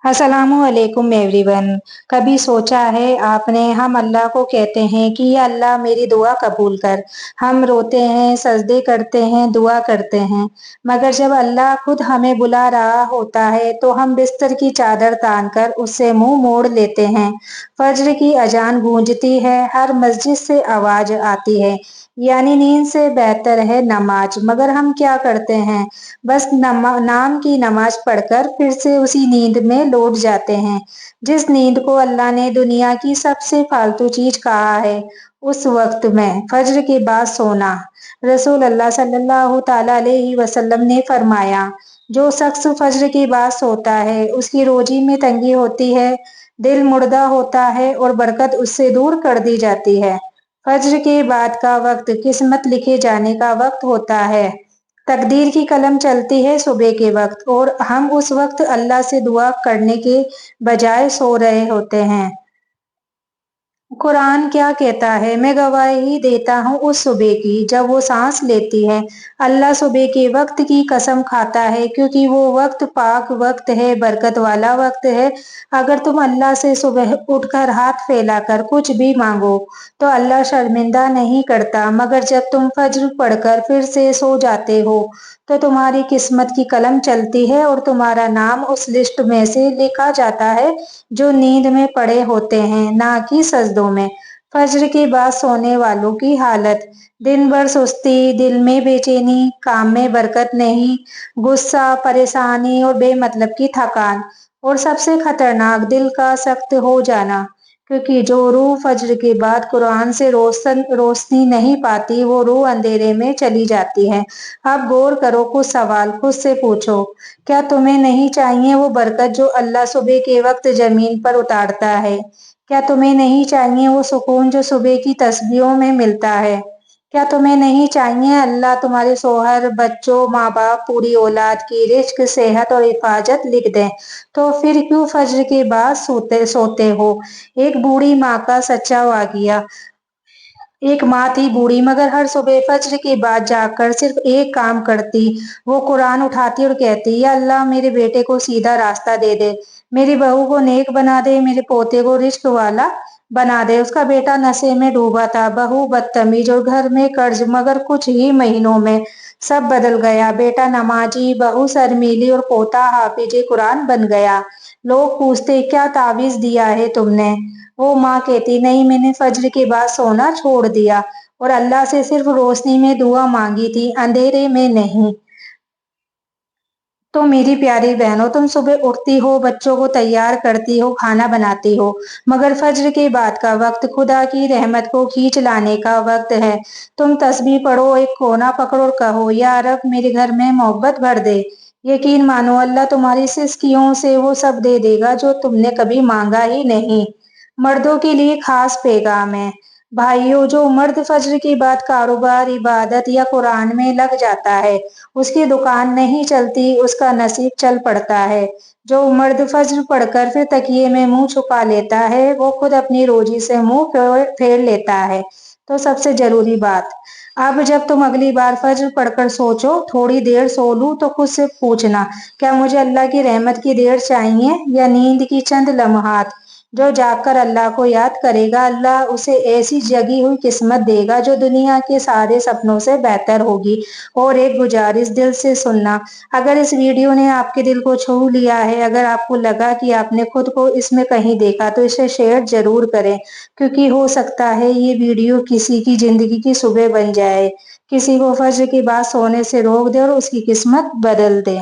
अस्सलामुअलैकुम एवरीवन। कभी सोचा है आपने, हम अल्लाह को कहते हैं कि या अल्लाह मेरी दुआ कबूल कर। हम रोते हैं, सजदे करते हैं, दुआ करते हैं, मगर जब अल्लाह खुद हमें बुला रहा होता है तो हम बिस्तर की चादर तान कर उससे मुंह मोड़ लेते हैं। फज्र की अजान गूंजती है, हर मस्जिद से आवाज आती है, यानी नींद से बेहतर है नमाज, मगर हम क्या करते हैं, बस नाम की नमाज पढ़कर फिर से उसी नींद में लौट जाते हैं जिस नींद को अल्लाह ने दुनिया की सबसे फालतू चीज कहा है। उस वक्त में फज्र के बाद सोना। रसूल अल्लाह सल्लल्लाहु ताला अलैहि वसल्लम ने फरमाया, जो शख्स फज्र के बाद सोता है उसकी रोजी में तंगी होती है, दिल मुर्दा होता है और बरकत उससे दूर कर दी जाती है। फज्र के बाद का वक्त किस्मत लिखे जाने का वक्त होता है। तकदीर की कलम चलती है सुबह के वक्त और हम उस वक्त अल्लाह से दुआ करने के बजाय सो रहे होते हैं। कुरान क्या कहता है, मैं गवाही देता हूँ उस सुबह की जब वो सांस लेती है। अल्लाह सुबह के वक्त की कसम खाता है क्योंकि वो वक्त पाक वक्त है, बरकत वाला वक्त है। अगर तुम अल्लाह से सुबह उठकर हाथ फैलाकर कुछ भी मांगो तो अल्लाह शर्मिंदा नहीं करता, मगर जब तुम फज्र पढ़कर फिर से सो जाते हो तो तुम्हारी किस्मत की कलम चलती है और तुम्हारा नाम उस लिस्ट में से लिखा जाता है जो नींद में पड़े होते हैं, ना कि सजदों में। फज्र के बाद सोने वालों की हालत। दिन भर सुस्ती, दिल में बेचैनी, काम में बरकत नहीं, गुस्सा, परेशानी और बेमतलब की थकान, और सबसे खतरनाक दिल का सख्त हो जाना, क्योंकि जो रूह फज्र के बाद कुरान से रोशनी नहीं पाती वो रूह अंधेरे में चली जाती है। अब गौर करो, कुछ सवाल खुद से पूछो। क्या तुम्हें नहीं चाहिए वो बरकत जो अल्लाह सुबह के वक्त जमीन पर उतारता है? क्या तुम्हें नहीं चाहिए वो सुकून जो सुबह की तस्बीहों में मिलता है? क्या तुम्हें नहीं चाहिए अल्लाह तुम्हारे शोहर, बच्चों, माँ बाप, पूरी औलाद की रिज्क, सेहत और हिफाजत लिख दे? तो फिर क्यों फज्र के बाद सोते हो? एक बूढ़ी माँ का सच्चा वाकया। एक माँ थी बूढ़ी, मगर हर सुबह फज्र के बाद जाकर सिर्फ एक काम करती। वो कुरान उठाती और कहती, या अल्लाह मेरे बेटे को सीधा रास्ता दे दे, मेरी बहू को नेक बना दे, मेरे पोते को रिस्क वाला बना दे। उसका बेटा नशे में डूबा था, बहू बदतमीज और घर में कर्ज, मगर कुछ ही महीनों में सब बदल गया। बेटा नमाजी, बहू शर्मीली और पोता हाफिज कुरान बन गया। लोग पूछते, क्या तावीज दिया है तुमने? वो माँ कहती, नहीं, मैंने फज्र के बाद सोना छोड़ दिया और अल्लाह से सिर्फ रोशनी में दुआ मांगी थी, अंधेरे में नहीं। तो मेरी प्यारी बहनों, तुम सुबह उठती हो, बच्चों को तैयार करती हो, खाना बनाती हो, मगर फज्र के बाद का वक्त खुदा की रहमत को खींच लाने का वक्त है। तुम तस्बीह पढ़ो, एक कोना पकड़ो और कहो, या रब मेरे घर में मोहब्बत भर दे। यकीन मानो अल्लाह तुम्हारी सिसकियों से वो सब दे देगा जो तुमने कभी मांगा ही नहीं। मर्दों के लिए खास पैगाम है। भाइयों, जो मर्द फज्र के बाद कारोबार, इबादत या कुरान में लग जाता है, उसकी दुकान नहीं चलती, उसका नसीब चल पड़ता है। जो मर्द फज्र पढ़कर फिर तकिए में मुंह छुपा लेता है, वो खुद अपनी रोजी से मुंह फेर लेता है। तो सबसे जरूरी बात, अब जब तुम अगली बार फज्र पढ़कर सोचो थोड़ी देर सो लूं, तो खुद से पूछना, क्या मुझे अल्लाह की रहमत की देर चाहिए या नींद की चंद लम्हात? जो जागकर अल्लाह को याद करेगा, अल्लाह उसे ऐसी जगी हुई किस्मत देगा जो दुनिया के सारे सपनों से बेहतर होगी। और एक गुजारिश दिल से सुनना, अगर इस वीडियो ने आपके दिल को छू लिया है, अगर आपको लगा कि आपने खुद को इसमें कहीं देखा, तो इसे शेयर जरूर करें, क्योंकि हो सकता है ये वीडियो किसी की जिंदगी की सुबह बन जाए, किसी को फज्र की बात सोने से रोक दे और उसकी किस्मत बदल दे।